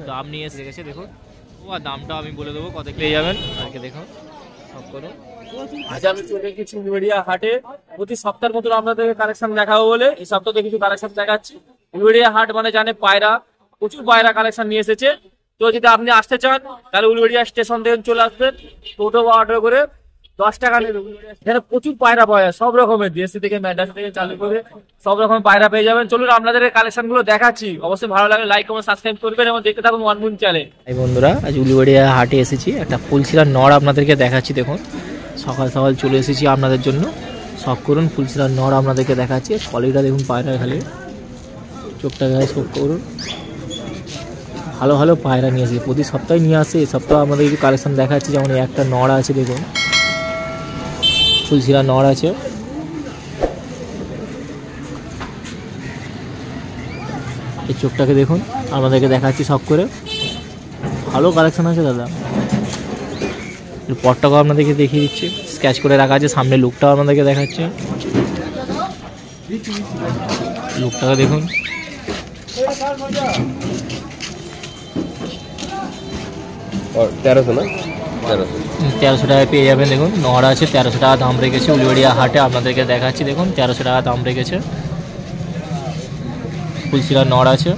দাম নিয়ে এসে গেছে দেখুন, আর দামটা আমি বলে দেবো কত পেয়ে যাবেন আজকে দেখুন সব করুন। আজ আমি চলে গেছি উলুবেড়িয়া হাটে, প্রতি সপ্তাহের মতন আপনাদেরকে কালেকশন দেখাবো বলে এই সপ্তাহে কিছু কালেকশন দেখাচ্ছি। উলুবেড়িয়া হাট মানে জানে পায়রা, প্রচুর পায়রা কালেকশন নিয়ে এসেছে। তো যদি আপনি আসতে চান তাহলে উলুবেড়িয়া স্টেশন থেকে চলে আসবেন, টোটো বা অটো করে 10 টাকা নেবে। এখানে প্রচুর পায়রা পাওয়া যায়, সব রকমের দেশি থেকে ম্যাডাস থেকে চালু করে সব রকম পায়রা পেয়ে যাবেন। চলুন আপনাদের কালেকশন গুলো দেখাচ্ছি, অবশ্যই ভালো লাগলে লাইক কমেন্ট সাবস্ক্রাইব করবেন এবং দেখতে থাকুন ওয়ান মুন চ্যানেল। এই বন্ধুরা আজ উলুবেড়িয়া হাটে এসেছি, একটা ফুলশিরার নড় আপনাদেরকে দেখাচ্ছি। দেখুন সকাল সকাল চলে এসেছি আপনাদের জন্য, শখ করুন ফুলশিরার নড় আপনাদেরকে দেখাচ্ছি। কোয়ালিটিটা দেখুন পায়রা, খালি চোখটা গায়ে শখ করুন। ভালো ভালো পায়রা নিয়ে এসেছি, প্রতি সপ্তাহে নিয়ে আসে। এই সপ্তাহে আমাদের কিছু কালেকশন দেখাচ্ছি, যেমন একটা নড় আছে দেখুন, ফুলশিরা নড় আছে। এই চোখটাকে দেখুন আমাদেরকে দেখাচ্ছি সব করে, ভালো কালেকশন আছে দাদা। এর পটটাকেও আপনাদেরকে দেখিয়ে দিচ্ছি, স্কেচ করে রাখা আছে। সামনে লুকটাও আপনাদেরকে দেখাচ্ছে, লুকটাকে দেখুন। और 1300 ना 1300 টাকায় পেয়ে যাবেন। দেখুন নড় আছে, 1300 টাকা দাম রেখেছে উলুবেড়িয়া হাটে, আপনাদেরকে দেখাচ্ছি। দেখুন 1300 টাকা দাম রেখেছে, ফুলশিরা নড় আছে।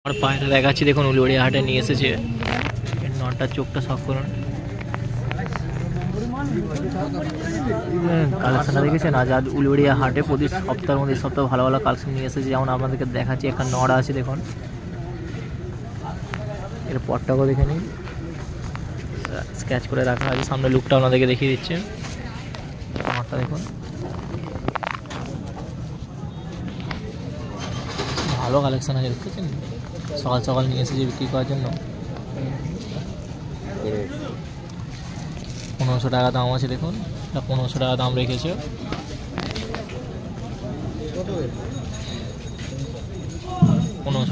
আর পায়রা দেখাচ্ছি দেখুন, উলুবেড়িয়া হাটে নিয়ে এসেছে। নড়টার চোখটা শখ করুন, কালেকশনটা দেখেছেন। আজ উলুবেড়িয়া হাটে প্রতি সপ্তাহের মধ্যে সপ্তাহে ভালো ভালো কালেকশন নিয়ে এসেছে, যেমন আপনাদেরকে দেখাচ্ছি। একটা নড় আছে দেখুন, এর পটটাকেও দেখে নিন, স্কেচ করে রাখা আছে। সামনে লুকটা আপনাদেরকে দেখিয়ে দিচ্ছে, নড়টা দেখুন। ভালো কালেকশন আছে দেখতেছেন, সকাল সকাল নিয়ে এসেছে বিক্রি করার জন্য। 1500 টাকা দাম আছে দেখুন, 1500 টাকা দাম রেখেছে।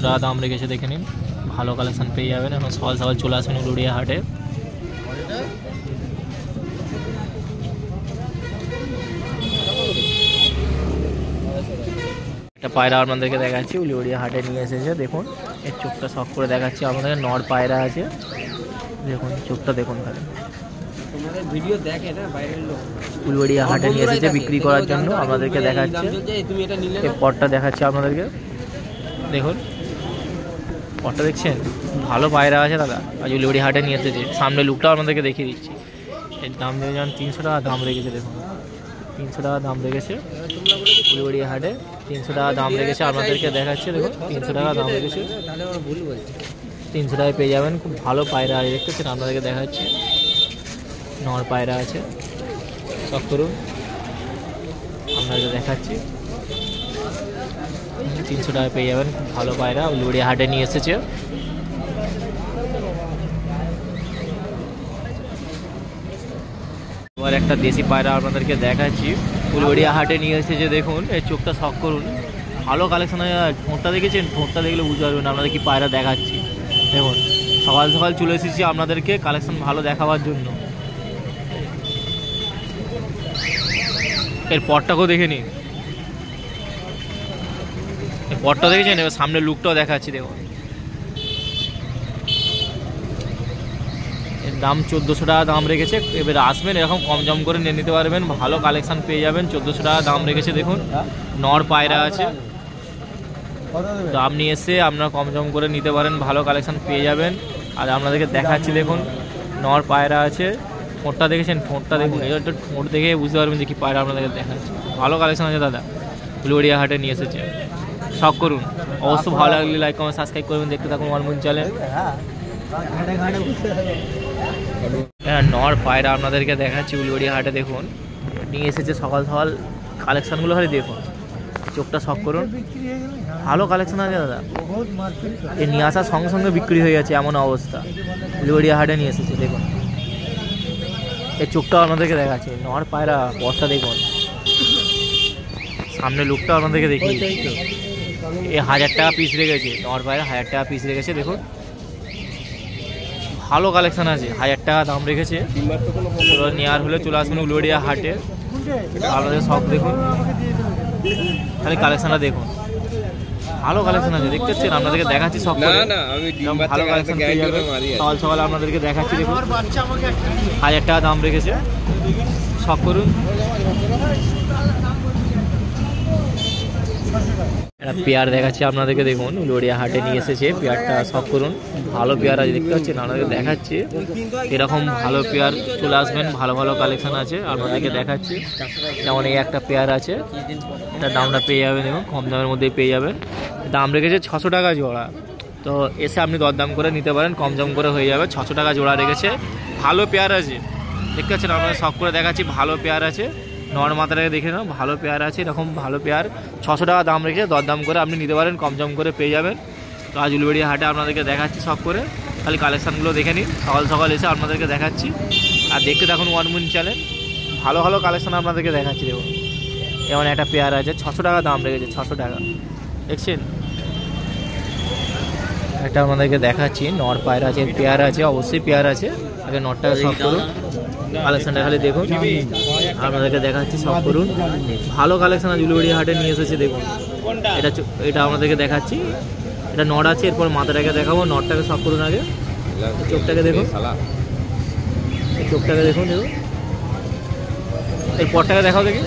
টাকা দাম রেখেছে, দেখে নিন। ভালো কালেকশন পেয়ে যাবেন, এখন সকাল সকাল চলে আসবেন উলুবেড়িয়া হাটে। একটা পায়রা আপনাদেরকে দেখাচ্ছি, উলুবেড়িয়া হাটে নিয়ে এসেছে। দেখুন এর চোখটা শখ করে দেখাচ্ছি আপনাদের, নড় পায়রা আছে দেখুন, চোখটা দেখুন খালি। ভিডিও দেখে না বাইরের লোক, উলুবেড়িয়া হাটে নিয়ে এসেছে বিক্রি করার জন্য, আপনাদেরকে দেখাচ্ছে। এই পটটা দেখাচ্ছি আপনাদেরকে, দেখুন পটটা দেখছেন, ভালো পায়রা আছে দাদা। আজ উলুবেড়িয়া হাটে নিয়ে এসেছে, সামনে লুকটাও আপনাদেরকে দেখিয়ে দিচ্ছি। এর দাম দেখে যান, 300 টাকা দাম রেখেছে দেখুন, 300 টাকা দাম রেখেছে উলুবেড়িয়া হাটে। 300 টাকা দাম রেখেছে, আপনাদেরকে দেখাচ্ছে দেখুন, 300 টাকা দাম রেখেছে। 300 টাকায় পেয়ে যাবেন, খুব ভালো পায়রা আছে দেখতেছেন, আপনাদেরকে দেখাচ্ছে। নর পায়রা আছে, সব করুন আপনাদেরকে দেখাচ্ছি। 300 টাকায় পেয়ে যাবেন, খুব ভালো পায়রা, উলুবেড়িয়া হাটে নিয়ে এসেছে। এবার একটা দেশি পায়রা আপনাদেরকে দেখাচ্ছি, উলুবেড়িয়া হাটে নিয়ে এসেছে। দেখুন এর চোখটা শখ করুন, ভালো কালেকশন আছে। ঠোঁটটা দেখেছেন, ঠোঁটটা দেখলে বুঝতে পারবেন আপনাদের কি পায়রা দেখাচ্ছি। দেখুন সকাল সকাল চলে এসেছি আপনাদেরকে কালেকশন ভালো দেখাবার জন্য। এর পটটাকেও দেখে নিন, এর পটটা দেখেছেন। এবার সামনে লুকটাও দেখাচ্ছি দেখুন। এর দাম 1400 টাকা দাম রেখেছে। এবার আসবেন, এরকম কম জম করে নিয়ে নিতে পারবেন, ভালো কালেকশন পেয়ে যাবেন। 1400 টাকা দাম রেখেছে দেখুন, নর পায়রা আছে। দাম নিয়ে এসে আপনারা কম জম করে নিতে পারেন, ভালো কালেকশন পেয়ে যাবেন। আর আপনাদেরকে দেখাচ্ছি দেখুন, নর পায়রা আছে। ঠোঁটটা দেখেছেন, ঠোঁটটা দেখুন, এটা ঠোঁট দেখে বুঝতে পারবেন যে কি পায়রা আপনাদেরকে দেখাচ্ছে। ভালো কালেকশন আছে দাদা, উলুবেড়িয়া হাটে নিয়ে এসেছে, শখ করুন। অবশ্যই ভালো লাগলে লাইক কমেন্ট সাবস্ক্রাইব করবেন, দেখতে থাকুন ওয়ান মুন চ্যানেল। হ্যাঁ নর পায়রা আপনাদেরকে দেখাচ্ছি উলুবেড়িয়া হাটে, দেখুন নিয়ে এসেছে সকাল সকাল। কালেকশনগুলো খালি দেখুন, চোখটা শখ করুন, ভালো কালেকশন আছে দাদা। এ নিয়ে আসার সঙ্গে সঙ্গে বিক্রি হয়ে যাচ্ছে এমন অবস্থা, উলুবেড়িয়া হাটে নিয়ে এসেছে। দেখুন এই চোখটাও আপনাদেরকে দেখাচ্ছে, নর পায়রা পথটা দেখুন, সামনে লুকটা আপনাদেরকে দেখি। এ 1000 টাকা পিস রেখেছে, নর পায়রা 1000 টাকা পিস রেখেছে। দেখুন ভালো কালেকশন আছে, 1000 টাকা দাম রেখেছে। নেওয়ার হলে চলে আসবেন উলুবেড়িয়া হাটে। আপনাদের সব দেখুন, খালি কালেকশনটা দেখুন, ভালো কালেকশন আছে দেখতে পাচ্ছেন, আপনাদেরকে দেখাচ্ছি সব করে। ভালো কালেকশন পেয়ে যাবেন। সকাল সকাল আপনাদেরকে দেখাচ্ছি দেখুন, 1000 টাকা দাম রেখেছে, শখ করুন। একটা পেয়ার দেখাচ্ছি আপনাদেরকে দেখুন, উলুবেড়িয়া হাটে নিয়ে এসেছে পেয়ারটা, শখ করুন। ভালো পেয়ার আছে দেখতে পাচ্ছেন, আপনাদেরকে দেখাচ্ছি। এরকম ভালো পেয়ার চলে আসবেন, ভালো ভালো কালেকশন আছে আপনাদেরকে দেখাচ্ছি। যেমন এই একটা পেয়ার আছে, এটার দামটা পেয়ে যাবেন, দেখুন কম দামের মধ্যেই পেয়ে যাবেন। দাম রেখেছে 600 টাকা জোড়া, তো এসে আপনি দরদাম করে নিতে পারেন, কম দাম করে হয়ে যাবে। 600 টাকা জোড়া রেখেছে, ভালো পেয়ার আছে দেখতে পাচ্ছেন, আপনাদের শখ করে দেখাচ্ছি। ভালো পেয়ার আছে, নর মাথাটাকে দেখে নাও, ভালো পেয়ার আছে, এরকম ভালো পেয়ার 600 টাকা দাম রেখেছে, দরদাম করে আপনি নিতে পারেন, কম দাম করে পেয়ে যাবেন। তো আজ উলুবেড়িয়া হাটে আপনাদেরকে দেখাচ্ছি শখ করে, খালি কালেকশানগুলো দেখে নিন। সকাল সকাল এসে আপনাদেরকে দেখাচ্ছি, আর দেখতে থাকুন ওয়ান মুন চ্যানেল, ভালো ভালো কালেকশান আপনাদেরকে দেখাচ্ছি। দেখুন যেমন একটা পেয়ার আছে, 600 টাকা দাম রেখেছে, 600 টাকা দেখছেন। একটা আপনাদেরকে দেখাচ্ছি, নর পায়র আছে, পেয়ার আছে, অবশ্যই পেয়ার আছে। আগে নরটাকে শখ করুন, কালেকশনটা খালি দেখুন, আপনাদেরকে দেখাচ্ছি শখ করুন। ভালো কালেকশন আছে, উলুবেড়িয়া হাটে নিয়ে এসেছে দেখুন। এটা আপনাদেরকে দেখাচ্ছি, এটা নর আছে, এরপর মাথাটাকে দেখাবো। নরটাকে শখ করুন, আগে চোখটাকে দেখুন, চোখটাকে দেখুন, দেখুন এই পরটাকে দেখাও, দেখি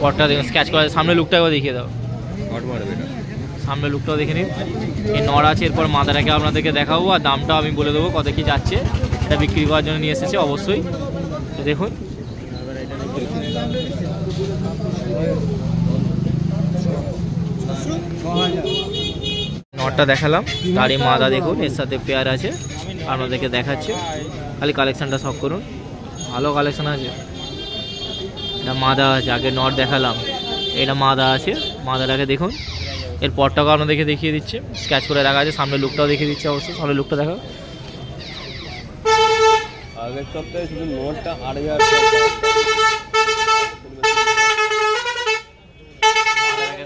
পরটা দেখুন, স্ক্যাচ করা, সামনে লুকটাকেও দেখিয়ে দাও, সামনে লুকটাও দেখে নিন। এই নর আছে, এরপর মাথাটাকে আপনাদেরকে দেখাবো, আর দামটা আমি বলে দেবো কত কি যাচ্ছে। এটা বিক্রি করার জন্য নিয়ে এসেছে অবশ্যই, দেখুন নটটা দেখালাম, গাড়ি মাদা দেখুন, এর সাথে পেয়ার আছে, আপনাদেরকে দেখাচ্ছে। খালি কালেকশনটা শখ করুন, ভালো কালেকশন আছে। এটা মাদা আছে, আগে নট দেখালাম, এটা মাদা আছে, মাদাটাকে দেখুন। এর পরটাকে আপনাদেরকে দেখিয়ে দিচ্ছে, স্ক্যাচ করে রাখা আছে, সামনে লুকটাও দেখিয়ে দিচ্ছে অবশ্যই, সামনে লুকটা দেখো। আগের সপ্তাহে শুধু নোটটা 8000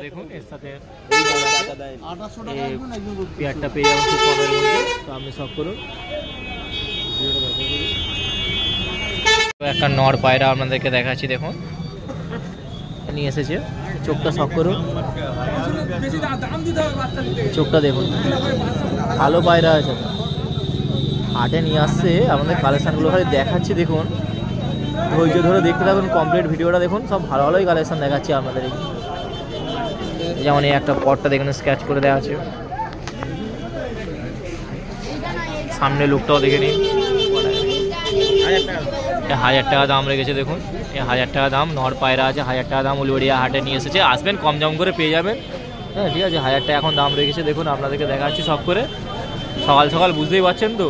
দেখুন, এর সাথে পেয়ারটা পেয়ে যাবেন খুব কমের মধ্যে, তো আপনি শখ করুন। একটা নর পায়রা আপনাদেরকে দেখাচ্ছি, দেখুন নিয়ে এসেছে, চোখটা শখ করুন, চোখটা দেখুন, ভালো পায়রা আছে, হাটে নিয়ে আসছে। আমাদের কালেকশানগুলো খালি দেখাচ্ছি দেখুন, ধৈর্য ধরে দেখতে থাকুন, কমপ্লিট ভিডিওটা দেখুন, সব ভালো ভালোই কালেকশান দেখাচ্ছি আপনাদের। যেমন এই একটা পটটা দেখুন, স্ক্যাচ করে দেওয়া আছে, সামনে লুকটাও দেখে নিন। 1000 টাকা দাম রেখেছে দেখুন, 1000 টাকা দাম, নর পায়রা আছে, 1000 টাকা দাম, উলুবেড়িয়া হাটে নিয়ে এসেছে। আসবেন, কম দাম করে পেয়ে যাবেন, হ্যাঁ ঠিক আছে। 1000 টাকা এখন দাম রেখেছে দেখুন, আপনাদেরকে দেখাচ্ছি সব করে। সকাল সকাল বুঝতেই পারছেন তো,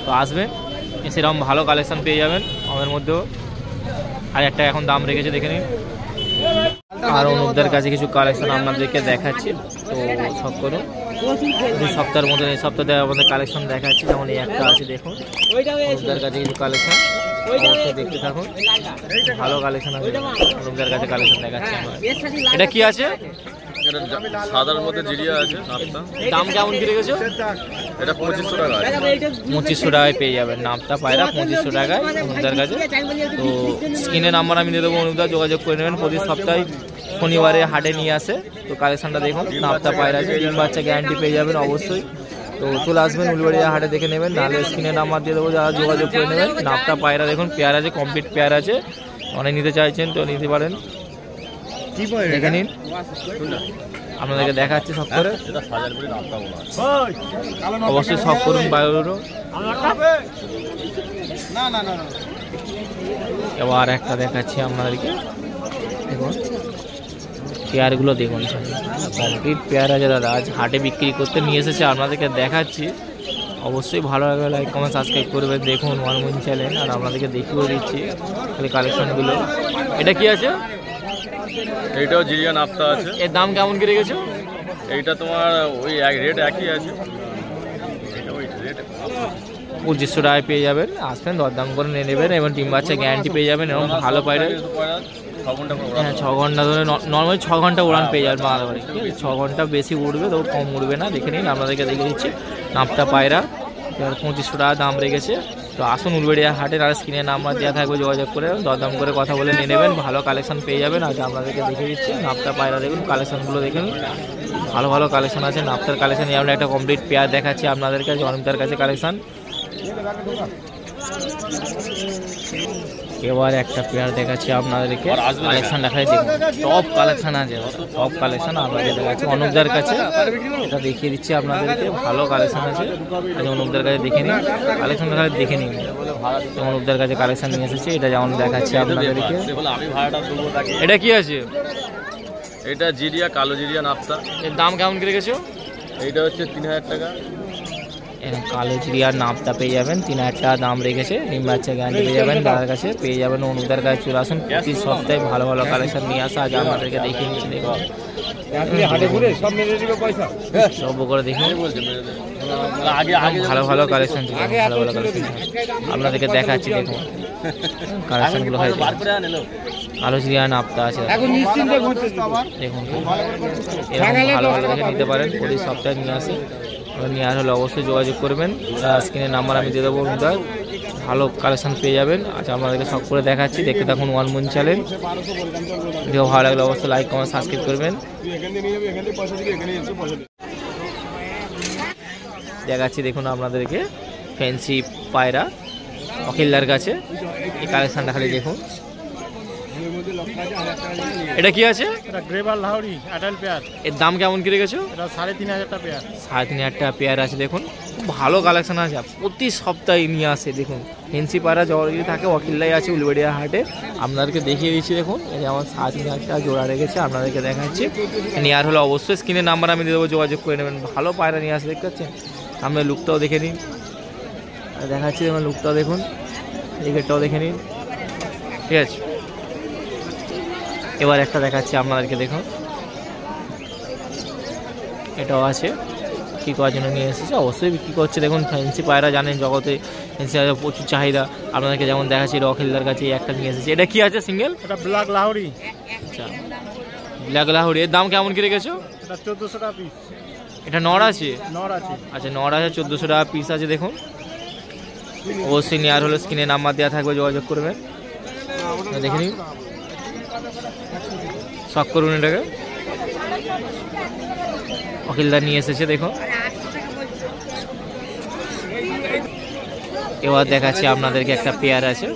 তো আসবেন, সেরকম ভালো কালেকশান পেয়ে যাবেন। আমাদের মধ্যেও 1000 টাকা এখন দাম রেখেছে, দেখে নিন। আর অনুপদার কাছে কিছু কালেকশন আপনাদেরকে দেখাচ্ছি, তো সব করুন। 2 সপ্তাহের মধ্যে এই সপ্তাহে আমাদের কালেকশন দেখাচ্ছি, যেমন এই একটা আছে দেখুন, অনুপদার কাছে কিছু কালেকশন, অবশ্যই দেখতে থাকুন, ভালো কালেকশন আছে অনুপদার কাছে কালেকশন দেখাচ্ছি আমরা। এটা কি আছে? সাদার মধ্যে জিরিয়া আছে, নাপতা। দাম কেমন কি রেখেছো? এটা 2500 টাকা আছে। 2500 টাকায় পেয়ে যাবেন নাপতা পায়রা, 2500 টাকায় অনুপদার কাছে। তো স্ক্রিনে নাম্বার আমি দিয়ে দেবো, অনুপদা যোগাযোগ করে নেবেন। প্রতি সপ্তাহে শনিবারে হাটে নিয়ে আসে, তো কালেকশনটা দেখুন, নাপতা পায়রা আছে, 3 বাচ্চা গ্যারান্টি পেয়ে যাবেন অবশ্যই। তো চলে আসবেন, উলুবেড়িয়া হাটে দেখে নেবেন, নাহলে স্ক্রিনে নাম্বার দিয়ে দেবো, যারা যোগাযোগ করে নেবেন। নাপতা পায়রা দেখুন, পেয়ার আছে, কমপ্লিট পেয়ার আছে, অনেক নিতে চাইছেন তো নিতে পারেন, দেখে নিন। আপনাদেরকে দেখাচ্ছি সব করে, অবশ্যই সব করুন। বায়ুরও এবার একটা দেখাচ্ছি আপনাদেরকে, দেখুন পেয়ারগুলো দেখুন, কমপ্লিট পেয়ার আছে দাদা, আজ হাটে বিক্রি করতে নিয়ে এসেছে, আপনাদেরকে দেখাচ্ছি। অবশ্যই ভালো লাগবে, লাইক কমেন্ট সাবস্ক্রাইব করবেন, দেখুন ওয়ান মুন চ্যানেল, আর আপনাদেরকে দেখিয়েও দিচ্ছি খালি কালেকশনগুলো। এটা কি আছে? এইটাও জিরিয়া নাপতা আছে। এর দাম কেমন কি রেখেছো? এইটা তোমার ওই রেট একই আছে, এটা ওই রেট 2500 টাকায় পেয়ে যাবেন। আসবেন, দরদাম করে নিয়ে নেবেন, এবং 3 বাচ্চা গ্যারান্টি পেয়ে যাবেন, এবং ভালো পায়রা। হ্যাঁ 6 ঘন্টা ধরে, নর্মালি 6 ঘন্টা উড়ান পেয়ে যাবেন মাদাবাড়ি, ঠিক আছে। 6 ঘন্টা বেশি উড়বে, তো কম উড়বে না, দেখে নিন। আপনাদেরকে দেখে দিচ্ছি নাপতা পায়রা, 2500 টাকা দাম রেখেছে, তো আসুন উলবেড়িয়া হাটের, আর স্ক্রিনে নাম্বার দেওয়া থাকবে, যোগাযোগ করে দরদাম করে কথা বলে নিয়ে নেবেন, ভালো কালেকশন পেয়ে যাবেন। আজ আপনাদেরকে দেখে দিচ্ছি নাপতা পায়রা, দেখুন কালেকশনগুলো দেখুন, ভালো ভালো কালেকশন আছে। নাপতার কালেকশন আমরা একটা কমপ্লিট পেয়ার দেখাচ্ছি আপনাদেরকে, জনতার কাছে কালেকশন। এবার একটা পেয়ার দেখাচ্ছি আপনাদেরকে, কালেকশন দেখাই দেখুন, টপ কালেকশন আছে, টপ কালেকশন আপনাদের দেখাচ্ছি অনুপদার কাছে। এটা দেখিয়ে দিচ্ছি আপনাদেরকে, ভালো কালেকশন আছে। আচ্ছা অনুপদার কাছে দেখে নিন কালেকশন, দেখে নিন অনুপদার কাছে কালেকশন নিয়ে এসেছি। এটা যেমন দেখাচ্ছি আপনাদেরকে, এটা কি আছে? এটা জিরিয়া, কালো জিরিয়া নাপতা। এর দাম কেমন করে রেখেছো? এইটা হচ্ছে 3000 টাকা। কালো চিড়িয়ার নাপটা পেয়ে যাবেন, 3000 টাকা দাম রেখেছে। ডিম বাচ্চা গ্যারান্টি পেয়ে যাবেন দাদার কাছে, পেয়ে যাবেন অনুপদার কাছে। চলে আসুন, প্রতি সপ্তাহে ভালো ভালো কালেকশন নিয়ে আসা, আজ আমাদেরকে দেখিয়ে নিচ্ছি। দেখুন সব করে দেখুন, ভালো ভালো কালেকশন ছিল, ভালো ভালো কালেকশন আপনাদেরকে দেখাচ্ছি। দেখুন কালেকশনগুলো হয়, কালো চিড়িয়ার নাপটা আছে দেখুন, এরকম ভালো ভালো দেখে নিতে পারেন, প্রতি সপ্তাহে নিয়ে আসে। নিয়ে আসলে অবশ্যই যোগাযোগ করবেন, স্ক্রিনের নাম্বার আমি দিয়ে দেবো। ভালো কালেকশন পেয়ে যাবেন। আচ্ছা আপনাদেরকে সব করে দেখাচ্ছি, দেখতে থাকুন ওয়ান মুন চ্যানেল। ভিডিও ভালো লাগলে অবশ্যই লাইক কমেন্ট সাবস্ক্রাইব করবেন। দেখাচ্ছি দেখুন আপনাদেরকে ফ্যান্সি পায়রা অখিলদার কাছে, এই কালেকশনটা খালি দেখুন। এটা কি আছে? এটা গ্রেভাল লাহোরি অ্যাডাল্ট পেয়ার। এর দাম কেমন কি রেখেছো? এটা 3500 টাকা পেয়ার। 3500 টাকা পেয়ার আছে দেখুন, ভালো কালেকশন আছে, প্রতি সপ্তাহে নিয়ে আসে। দেখুন ফেন্সি পায়রা যদি থাকে অখিল্লাই আছে উলবেড়িয়া হাটে, আপনাদেরকে দেখিয়ে দিচ্ছি। দেখুন এই যে আমার 3500 টাকা জোড়া রেখেছে, আপনাদেরকে দেখাচ্ছি। নেওয়ার হলে অবশ্যই স্ক্রিনের নাম্বার আমি দিয়ে দেবো, যোগাযোগ করে নেবেন। ভালো পায়রা নিয়ে আসে, দেখতে পাচ্ছেন। সামনে লুকটাও দেখে নিন, দেখাচ্ছি দেখুন লুকটাও দেখুন, এই গেটটাও দেখে নিন, ঠিক আছে। এবার একটা দেখাচ্ছি আপনাদেরকে, দেখুন এটাও আছে, কী করার জন্য নিয়ে এসেছে, অবশ্যই বিক্রি করছে। দেখুন ফ্যান্সি পায়রা জানেন জগতে ফ্যান্সি পায়রা প্রচুর চাহিদা, আপনাদেরকে যেমন দেখাচ্ছি। এটা অখিলদার কাছে একটা নিয়ে এসেছে। এটা কি আছে সিঙ্গেল? এটা ব্ল্যাক লাহোরি। আচ্ছা ব্ল্যাক লাহোরি, এর দাম কেমন কি রেখেছো? এটা 1400 টাকা পিস। এটা নর আছে? নর আছে। আচ্ছা নর আছে, 1400 টাকা পিস আছে। দেখুন অবশ্যই নেওয়ার হলে স্ক্রিনে নাম্বার দেওয়া থাকবে, যোগাযোগ করবেন। দেখে নিন, শখ করুন এটাকে, অখিলদার নিয়ে এসেছে দেখুন। এবার দেখাচ্ছি আপনাদেরকে একটা পেয়ার আছে,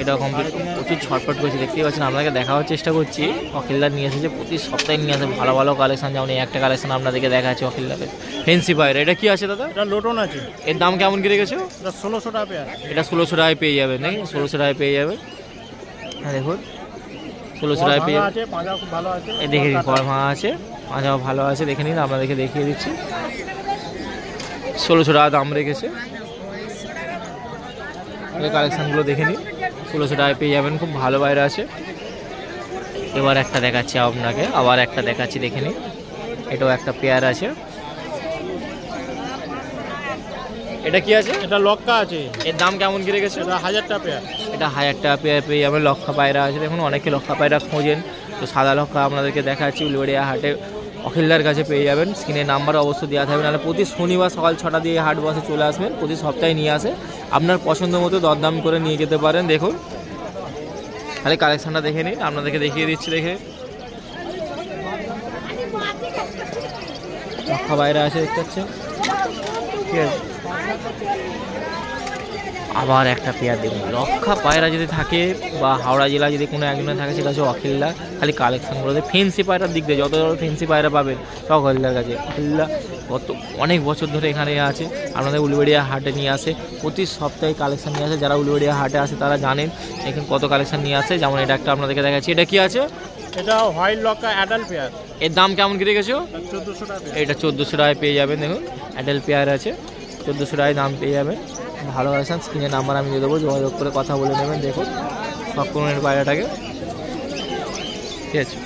এটা কমপ্লিট প্রচুর ছটফট করছে, দেখতেই পাচ্ছেন। আপনাকে দেখাবার চেষ্টা করছি, অখিলদার নিয়ে এসেছে, প্রতি সপ্তাহে নিয়ে আসে ভালো ভালো কালেকশন। যেমন এই একটা কালেকশন আপনাদেরকে দেখাচ্ছি অখিলদারের ফেন্সি পায়রা। এটা কি আছে দাদা? এটা লোটন আছে। এর দাম কেমন কি রেখেছো? এটা 1600 টাকা পেয়ার। এটা 1600 টাকায় পেয়ে যাবেন, নাকি 1600 টাকায় পেয়ে যাবেন। হ্যাঁ দেখুন 1600 টাকায় পেয়ে যাবেন। পাঁজা খুব ভালো আছে, এই দেখে নিন, পর ভাঙা আছে, পাঁজাও ভালো আছে, দেখে নিন। আপনাদেরকে দেখিয়ে দিচ্ছি, 1600 টাকা দাম রেখেছে। কালেকশনগুলো দেখে নিন, 1600 টাকায় পেয়ে যাবেন, খুব ভালো বাইরে আছে। এবার একটা দেখাচ্ছি আপনাকে, আবার একটা দেখাচ্ছি, দেখে নিন। এটাও একটা পেয়ার আছে। এটা কি আছে? এটা লক্কা আছে। এর দাম কেমন কি রেখেছে? এটা 1000 টাকা পেয়ার। এটা 1000 টাকা পেয়ার পেয়ে যাবেন। লক্ষা পায়রা আছে দেখুন, অনেকে লক্ষা পায়রা খোঁজেন, তো সাদা লক্ষা আপনাদেরকে দেখাচ্ছি উলবেড়িয়া হাটে অখিলদার কাছে পেয়ে যাবেন। স্ক্রিনের নাম্বার অবশ্যই দেওয়া থাকবে, নাহলে প্রতি শনিবার সকাল 6টা দিয়ে হাট বসে, চলে আসবেন। প্রতি সপ্তাহে নিয়ে আসে, আপনার পছন্দ মতো দরদাম করে নিয়ে যেতে পারেন। দেখুন খালি কালেকশনটা দেখে নিন, আপনাদেরকে দেখিয়ে দিচ্ছি। দেখে লক্ষা পায়রা আছে, দেখতে পাচ্ছেন, ঠিক আছে। আবার একটা পেয়ার দেখুন, লক্ষা পায়রা যদি থাকে বা হাওড়া জেলা যদি কোনো একজনে থাকে, সেটা হচ্ছে অখিলদা। খালি কালেকশনগুলোতে ফেন্সি পায়রার দিক দিয়ে যত ফেন্সি পায়রা পাবেন সব অখিলদার কাছে। অখিলদা গত অনেক বছর ধরে এখানে আছে, আপনাদের উলবেড়িয়া হাটে নিয়ে আসে, প্রতি সপ্তাহে কালেকশন নিয়ে আসে। যারা উলবেড়িয়া হাটে আসে তারা জানেন এখানে কত কালেকশন নিয়ে আসে। যেমন এটা একটা আপনাদেরকে দেখাচ্ছি, এটা কি আছে? এটা হোয়াইট লক্কা অ্যাডাল্ট পেয়ার। এর দাম কেমন কি রেখেছো? 1400 টাকা। এটা 1400 টাকায় পেয়ে যাবেন। দেখুন অ্যাডাল্ট পেয়ার আছে, 1400 টাকায় দাম পেয়ে যাবেন। ভালো কালেকশন, স্ক্রিনের নাম্বার আমি দিয়ে দেবো, যোগাযোগ করে কথা বলে নেবেন। দেখুন সব কোনের পায়রাটাকে, ঠিক আছে।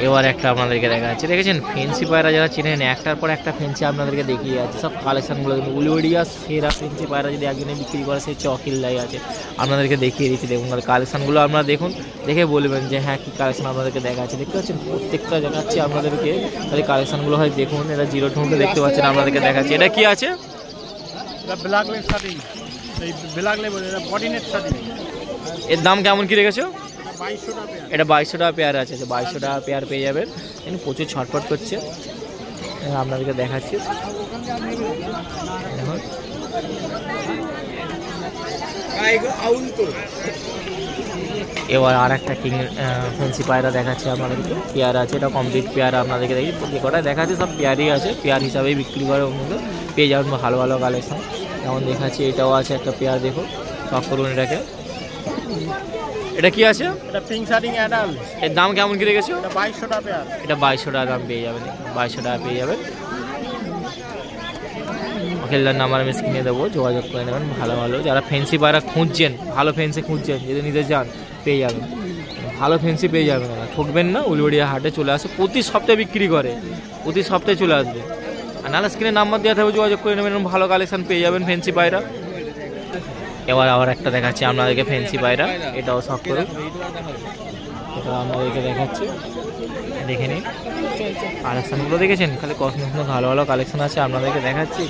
এবার একটা আপনাদেরকে দেখা যাচ্ছে, দেখেছেন ফেন্সি পায়রা যারা চিনেন, একটার পর একটা ফেন্সি আপনাদেরকে দেখিয়ে যাচ্ছে। সব কালেকশনগুলো উলবেড়িয়া সেরা ফেন্সি পায়রা যদি একদিনে বিক্রি করে, সে হচ্ছে অখিলদাই আছে। আপনাদেরকে দেখিয়ে দিচ্ছি, দেখুন কালেকশনগুলো আপনারা দেখুন, দেখে বলবেন যে হ্যাঁ কী কালেকশন আপনাদেরকে দেখা যাচ্ছে। দেখতে পাচ্ছেন প্রত্যেকটা দেখাচ্ছি আপনাদেরকে, খালি কালেকশনগুলো হয় দেখুন। এটা জিরো ঠুনটা দেখতে পাচ্ছেন, আপনাদেরকে দেখাচ্ছি। এটা কি আছে? এটা ব্ল্যাক লেগ শার্টিং। এই ব্ল্যাক লেবুল, এটা বডি নেট শাটিং। এর দাম কেমন কি রেখেছো? 2200 টাকা পেয়ার। এটা 2200 টাকা পেয়ার আছে, 2200 টাকা পেয়ার পেয়ে যাবেন। কিন্তু প্রচুর ছটফট করছে, আপনাদেরকে দেখাচ্ছি। দেখুন এবার আর একটা কিং ফেন্সি পায়রা দেখাচ্ছি আপনাদেরকে। পেয়ার আছে, এটা কমপ্লিট পেয়ার আপনাদেরকে দেখি। যে কটা দেখাচ্ছি সব পেয়ারই আছে, পেয়ার হিসাবেই বিক্রি করে অন্য পেয়ে যাবেন ভালো ভালো কালেকশন। যেমন দেখাচ্ছি এটাও আছে একটা পেয়ার, দেখুন শখ করুন এটাকে। এটা কি আছে? এটা পিঙ্ক শাটিং অ্যাডাল। এর দাম কেমন কি রেখেছো? এটা 2200 টাকা পেয়ার। এটা 2200 টাকা দাম পেয়ে যাবেন, 2200 টাকা পেয়ে যাবেন। খেলদার নাম্বার আমি স্ক্রিনে দেবো, যোগাযোগ করে নেবেন। ভালো ভালো যারা ফেন্সি পায়রা খুঁজছেন, ভালো ফেন্সি খুঁজছেন, যদি নিতে চান পেয়ে যাবেন, ভালো ফেন্সি পেয়ে যাবেন। ঠকবেন না, উলুবেড়িয়া হাটে চলে আসে, প্রতি সপ্তাহে বিক্রি করে, প্রতি সপ্তাহে চলে আসবে। আর নাহলে স্ক্রিনে নাম্বার দেওয়া থাকবে, যোগাযোগ করে নেবেন, ভালো কালেকশন পেয়ে যাবেন ফেন্সি পায়রা। এবার আবার একটা দেখাচ্ছি আপনাদেরকে ফেন্সি পায়রা, এটাও শখ করুন। এটা আপনাদেরকে দেখাচ্ছি, দেখে নিন কালেকশানগুলো। দেখেছেন খালি কসমো ভালো ভালো কালেকশন আছে, আপনাদেরকে দেখাচ্ছি।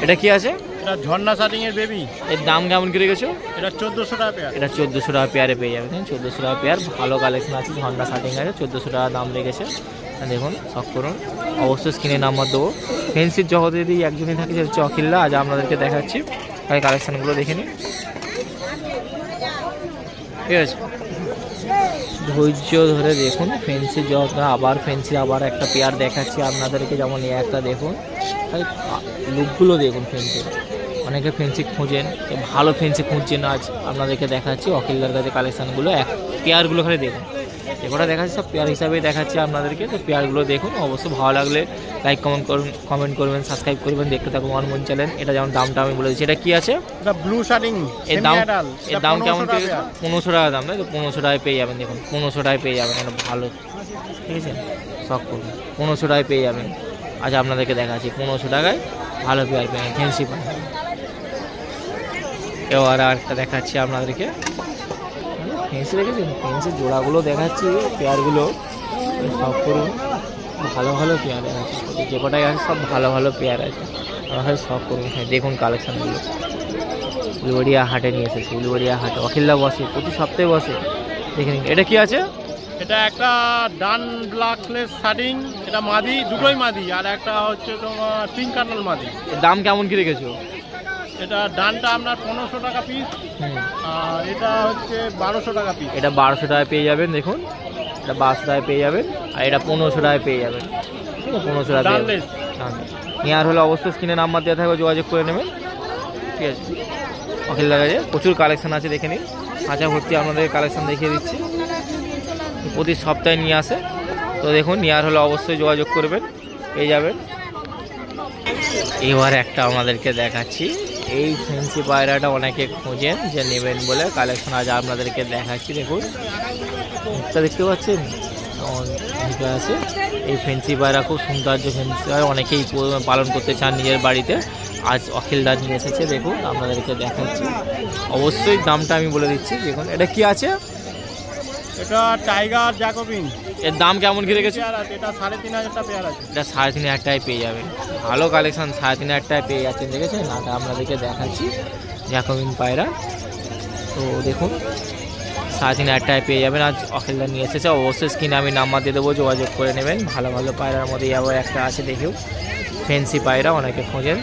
এটা কি আছে? এটা ঝর্ণা শাটিং এর বেবি। এর দাম কেমন কি রেখেছো? এটা 1400 টাকা পেয়ার। এটা 1400 টাকা পেয়ারে পেয়ে যাবেন, 1400 টাকা পেয়ার। ভালো কালেকশন আছে, ঝর্ণা শাটিং আছে, 1400 টাকা দাম রেখেছে। দেখুন শখ করুন, অবশ্যই স্ক্রিনে নাম্বার দেবো। ফেন্সির জগতে যদি একজনই থাকে সেটা হচ্ছে অখিল্লা। আজ আপনাদেরকে দেখাচ্ছি, তাই কালেকশানগুলো দেখে নিন। ঠিক আছে, ধৈর্য ধরে দেখুন। ফেন্সি জগ আবার ফেন্সি আবার একটা পেয়ার দেখাচ্ছি আপনাদেরকে। যেমন এই একটা দেখুন, লুকগুলো দেখুন ফেন্সি। অনেকে ফেন্সি খুঁজেন, ভালো ফেন্সি খুঁজছেন, আজ আপনাদেরকে দেখাচ্ছি অখিলদার কাছে কালেকশানগুলো। পেয়ারগুলো খালি দেখুন, এগুলো দেখাচ্ছি সব পেয়ার হিসাবেই দেখাচ্ছি আপনাদেরকে। তো পেয়ারগুলো দেখুন, অবশ্যই ভালো লাগলে লাইক কমেন্ট করবেন, সাবস্ক্রাইব করবেন, দেখতে থাকুন আমার মন চ্যানেল। এটা যেমন দামটা আমি বলে দিচ্ছি। এটা কি আছে? এটা ব্লু শাটিং। এর দাম কেমন? 1500 টাকা দাম, তাই তো? 1500 টাকায় পেয়ে যাবেন, দেখুন 1500 টাকায় পেয়ে যাবেন। এটা ভালো, ঠিক আছে, শখ করুন, 1500 টাকায় পেয়ে যাবেন। আজ আপনাদেরকে দেখাচ্ছি 1500 টাকায় ভালো পেয়ার পেয়ে ফেন্সি পায়। এবার আর একটা দেখাচ্ছি আপনাদেরকে, ফেন্সি দেখেছেন, ফেন্সির জোড়াগুলো দেখাচ্ছি, পেয়ারগুলো শখ করুন, ভালো ভালো পেয়ার আছে, যে কটাই আছে সব ভালো ভালো পেয়ার আছে। আমার শখ করুন, হ্যাঁ দেখুন কালেকশানগুলো। উলুবেড়িয়া হাটে নিয়ে এসেছি, উলুবেড়িয়া হাটে অখিল্লা বসে, প্রতি সপ্তাহে বসে, দেখে নিন। এটা কি আছে? এটা একটা ডান ব্ল্যাকলেস শাটিং, এটা মাদি, দুটোই মাদি। আর একটা হচ্ছে তোমার পিঙ্ক কার্নাল মাদি। দাম কেমন কি রেখেছো? এটা ডানটা আপনার 1500 টাকা পিস, আর এটা হচ্ছে 1200 টাকা পিস। এটা 1200 টাকায় পেয়ে যাবেন, দেখুন এটা 1200 টাকায় পেয়ে যাবেন। আর এটা 1500 টাকায় পেয়ে যাবেন, ঠিক আছে, 1500 টাকা নেওয়ার হলে অবশ্যই স্ক্রিনে নাম্বার দেওয়া থাকবে, যোগাযোগ করে নেবেন, ঠিক আছে। অখিলদার কাছে প্রচুর কালেকশন আছে, দেখে নিন। খাঁচা ভর্তি আপনাদের কালেকশন দেখিয়ে দিচ্ছি, প্রতি সপ্তাহে নিয়ে আসে। তো দেখুন, নেওয়ার হলে অবশ্যই যোগাযোগ করবেন, পেয়ে যাবেন। এবার একটা আমাদেরকে দেখাচ্ছি, এই ফেন্সি পায়রাটা অনেকে খোঁজেন যে নেবেন বলে, কালেকশন আজ আপনাদেরকে দেখাচ্ছি। দেখুন মুখটা দেখতে পাচ্ছেন কেমন ঢুকে আছে। এই ফেন্সি পায়রা খুব সৌন্দর্য ফেন্সি পায়রা, অনেকেই পালন করতে চান নিজের বাড়িতে। আজ অখিলদার নিয়ে এসেছে, দেখুন আপনাদেরকে দেখাচ্ছি। অবশ্যই দামটা আমি বলে দিচ্ছি, দেখুন এটা কি আছে? এটা টাইগার জ্যাকোবিন। এর দাম কেমন কি রেখেছে? এটা 3500 টাকা পেয়ার আছে। এটা 3500 টাকায় পেয়ে যাবেন, ভালো কালেকশন 3500 টাকায় পেয়ে যাচ্ছেন, দেখেছেন। এটা আপনাদেরকে দেখাচ্ছি জ্যাকোবিন পায়রা। তো দেখুন 3500 টাকায় পেয়ে যাবেন, আজ অখিলদার নিয়ে এসেছে। অবশ্যই স্ক্রিনে আমি নাম্বার দিয়ে দেবো, যোগাযোগ করে নেবেন। ভালো ভালো পায়রার মধ্যে আবার একটা আছে, দেখেও ফেন্সি পায়রা অনেকে খোঁজেন।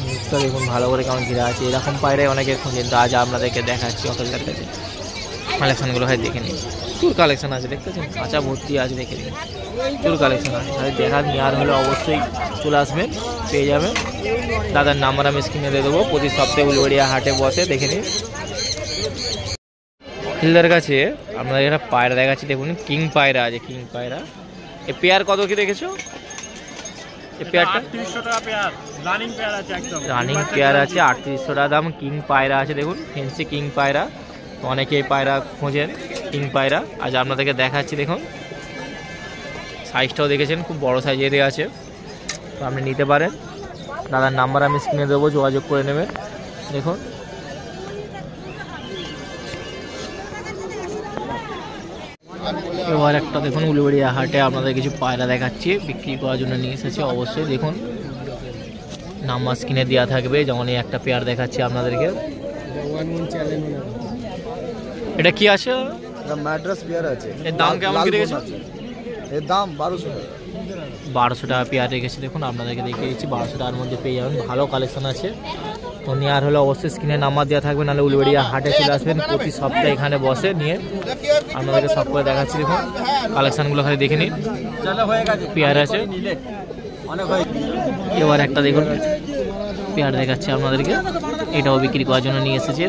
মুখটা দেখুন ভালো করে কেমন ঘিরে আছে, এরকম পায়রাই অনেকে খোঁজেন। তো আজ আপনাদেরকে দেখাচ্ছি অখিলদার কাছে কালেকশানগুলো, হয় দেখে নিন। প্রচুর কালেকশান আছে, দেখতেছেন কাঁচা ভর্তি আছে, দেখে নিন প্রচুর কালেকশান আছে। তাহলে দেখা নেওয়ার হলে অবশ্যই চলে আসবেন, পেয়ে যাবেন। দাদার নাম্বার আমি স্ক্রিনে দিয়ে দেবো, প্রতি সপ্তাহে উলুবেড়িয়া হাটে বসে, দেখে নিন। অখিলদার কাছে আপনাদের একটা পায়রা দেখাচ্ছি, দেখুন কিং পায়রা আছে, কিং পায়রা। এই পেয়ার কত কি রেখেছো? এই পেয়ারটা 3800 টাকা পেয়ার, রানিং পেয়ার আছে একদম। রানিং পেয়ার আছে, 3800 টাকা দাম। কিং পায়রা আছে, দেখুন ফেন্সি কিং পায়রা, অনেকে এই পায়রা খোঁজেন, কিং পায়রা। আজ আপনাদেরকে দেখাচ্ছি, দেখুন সাইজটাও দেখেছেন, খুব বড় সাইজেরই আছে। তো আপনি নিতে পারেন, দাদার নাম্বার আমি স্ক্রিনে দেবো, যোগাযোগ করে নেবেন। দেখুন এবার একটা দেখুন উলুবেড়িয়া হাটে আপনাদের কিছু পায়রা দেখাচ্ছি, বিক্রি করার জন্য নিয়ে এসেছে। অবশ্যই দেখুন নাম্বার স্ক্রিনে দেওয়া থাকবে। যেমন এই একটা পেয়ার দেখাচ্ছি আপনাদেরকে। এটা কি আছে? ম্যাড্রাস পেয়ার আছে। এর দাম কেমন কি রেখেছো? এর দাম 1200 টাকা। 1200 টাকা পেয়ার রেখেছি। দেখুন আপনাদেরকে দেখিয়ে দিচ্ছি, 1200 টাকার মধ্যে পেয়ে যাবেন। ভালো কালেকশন আছে। তো নেওয়ার হলে অবশ্যই স্ক্রিনে নাম্বার দেওয়া থাকবে, নাহলে উলবেড়িয়া হাটে চলে আসবেন। প্রতি সপ্তাহে এখানে বসে নিয়ে আপনাদেরকে সব করে দেখাচ্ছি। দেখুন কালেকশনগুলো খালি দেখে নিন। পেয়ার আছে। এবার একটা দেখুন পেয়ার দেখাচ্ছি আপনাদেরকে, এটাও বিক্রি করার জন্য নিয়ে এসেছে।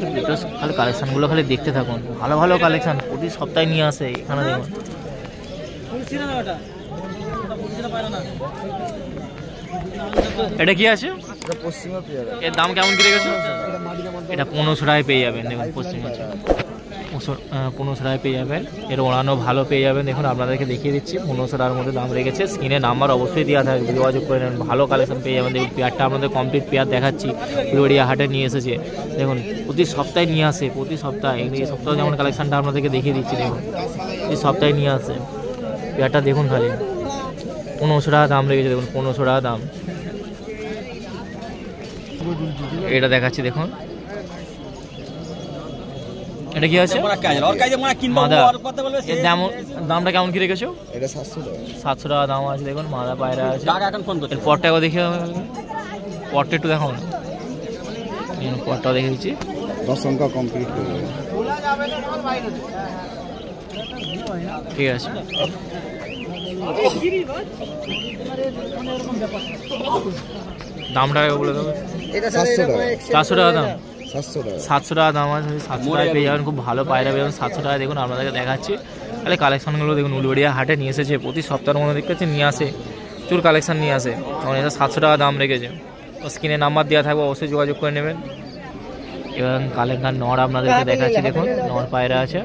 খালি কালেকশনগুলো খালি দেখতে থাকুন, ভালো ভালো কালেকশন প্রতি সপ্তাহে নিয়ে আসে এখানে। দেখুন এটা কি আছে? পশ্চিমা পেয়ার। এর দাম কেমন কি রেখেছো? এটা 1500 টাকায় পেয়ে যাবেন। দেখুন পশ্চিমা 1500 টাকায় পেয়ে যাবেন। এর ওড়ানো ভালো পেয়ে যাবেন। দেখুন আপনাদেরকে দেখিয়ে দিচ্ছি, 1500 টাকার মধ্যে দাম রেখেছে। স্ক্রিনে নাম্বার অবশ্যই দেওয়া থাকবে, যোগাযোগ করে নেবেন। ভালো কালেকশন পেয়ে যাবেন। দেখুন পেয়ারটা আমাদের কমপ্লিট পেয়ার দেখাচ্ছি, উলবেড়িয়া হাটে নিয়ে এসেছে। দেখুন প্রতি সপ্তাহে নিয়ে আসে, প্রতি সপ্তাহে। এই সপ্তাহে যেমন কালেকশনটা আপনাদেরকে দেখিয়ে দিচ্ছি। দেখুন এই সপ্তাহে নিয়ে আসে পেয়ারটা। দেখুন খালি 1500 টাকা দাম রেখেছে। দেখুন 1500 টাকা দাম। এটা দেখাচ্ছি দেখুন, এটা কি আছে? মাদা। এর দামটা কেমন কি রেখেছো? এটা 700 টাকা। 700 টাকা দাম আছে। দেখুন মাদা পায়রা আছে। এর পরটাও দেখে, পরটা একটু দেখাও না। পরটাও দেখে দিচ্ছি। 10 সংখ্যা কমপ্লিট করে দেবো। ঠিক আছে। দামটা বলে দেবো। 700 টাকা। 400 টাকা দাম। 700 টাকা। 700 টাকা দাম আছে। 700 টাকায় পেয়ে যাবেন, খুব ভালো পায়রা পেয়ে যাবেন 700 টাকায়। দেখুন আপনাদেরকে দেখাচ্ছি। তাহলে কালেকশনগুলো দেখুন, উলবেড়িয়া হাটে নিয়ে এসেছে। প্রতি সপ্তাহের মধ্যে দেখতে নিয়ে আসে, প্রচুর কালেকশন নিয়ে আসে। তখন এটা 700 টাকা দাম রেখেছে। স্ক্রিনে নাম্বার দেওয়া থাকবে, অবশ্যই যোগাযোগ করে নেবেন। এবং কালেকশন নর আপনাদেরকে দেখাচ্ছি। দেখুন নর পায়রা আছে।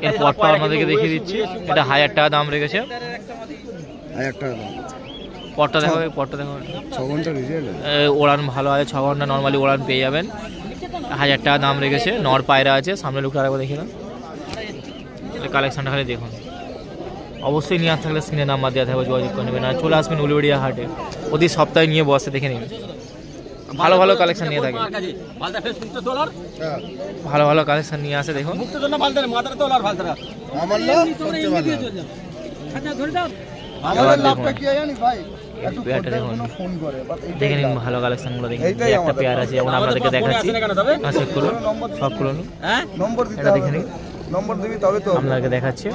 এর পরটা আপনাদেরকে দেখিয়ে দিচ্ছি। এটা 1000 টাকা দাম রেখেছে। 1000 টাকা দাম। পরটা দেখো, পরটা দেখো। 6 ঘন্টা রিজাল্ট। ওড়ান ভালো আছে, 6 ঘন্টা নর্মালি ওড়ান পেয়ে যাবেন। 1000 টাকা দাম রেখেছে। নর পায়রা আছে। সামনে লুকটা আরেকবার দেখে না, কালেকশনটা খালি দেখুন। অবশ্যই নিয়ে আসতে থাকলে স্ক্রিনে নাম্বার দেওয়া থাকবে, যোগাযোগ করে নেবেন। আর চলে আসবেন উলবেড়িয়া হাটে, প্রতি সপ্তাহে নিয়ে বসে দেখে নেবেন। ভালো ভালো কালেকশন নিয়ে থাকে, ভালো ভালো কালেকশন নিয়ে আসে। দেখুন দেখে নিন ভালো কালেকশন গুলো। দেখুন একটা পেয়ার আছে, যেমন আপনাদেরকে দেখাচ্ছি। চেক করুন, সব করুন, এটা দেখে নিন। আপনাদেরকে দেখাচ্ছি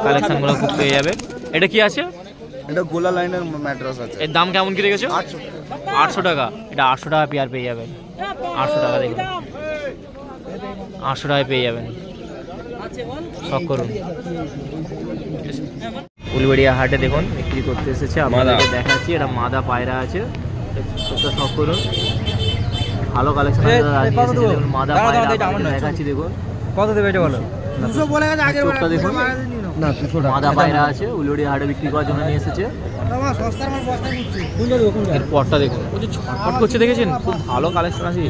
কালেকশন গুলো খুব পেয়ে যাবে। এটা কি আছে? এটা গোলা লাইনের ম্যাট্রেস আছে। এর দাম কেমন কি রেখেছো? 800 টাকা। এটা 800 টাকা পেয়ার পেয়ে যাবেন। 800 টাকা দেখুন, 800 টাকায় পেয়ে যাবেন। সব করুন। উলবেড়িয়া হাটে দেখুন বিক্রি করতে এসেছে, আপনাদেরকে দেখাচ্ছি। এটা মাদা পায়রা আছে, সব করুন। ভালো কালেকশন দেখুন, মাদা পায়রা দেখাচ্ছি। দেখুন কত দেবে এটা বলো? 200 বলে গেছে আগের বার। দেখুন না 200 টাকা মাদা পায়রা আছে, উলবেড়িয়া হাটে বিক্রি করার জন্য নিয়ে এসেছে। এর পরটা দেখুন, ও যে ছটফট করছে দেখেছেন, খুব ভালো কালেকশন আছে।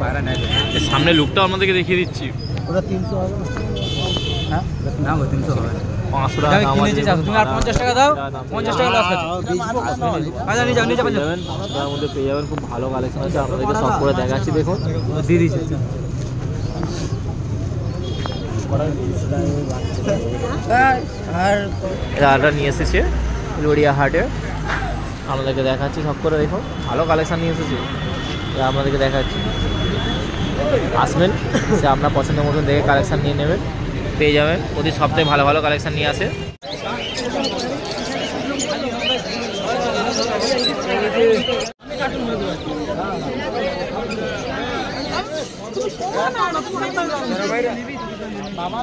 পায়রা নেয়, এর সামনে লুকটাও আপনাদেরকে দেখিয়ে দিচ্ছি। ওটা 300 হবে। হ্যাঁ না 300 হবে। 500 টাকা দাম আছে। তুমি আর 50 টাকা দাও, 50 টাকা লস আছে। আচ্ছা নিয়ে যাও, নিয়ে যাবেন। 500 টাকার মধ্যে পেয়ে যাবেন, খুব ভালো কালেকশন আছে। আপনাদেরকে সব করে দেখাচ্ছি। দেখুন দিয়ে দিচ্ছে। আর নিয়ে এসেছে উলবেড়িয়া হাটে, আপনাদেরকে দেখাচ্ছি সব করে। দেখুন ভালো কালেকশন নিয়ে এসেছে, আপনাদেরকে দেখাচ্ছি। আসবেন, সে আপনার পছন্দের মতন দেখে কালেকশন নিয়ে নেবেন, পেয়ে যাবেন। প্রতি সপ্তাহে ভালো ভালো কালেকশন নিয়ে আসে। বাবা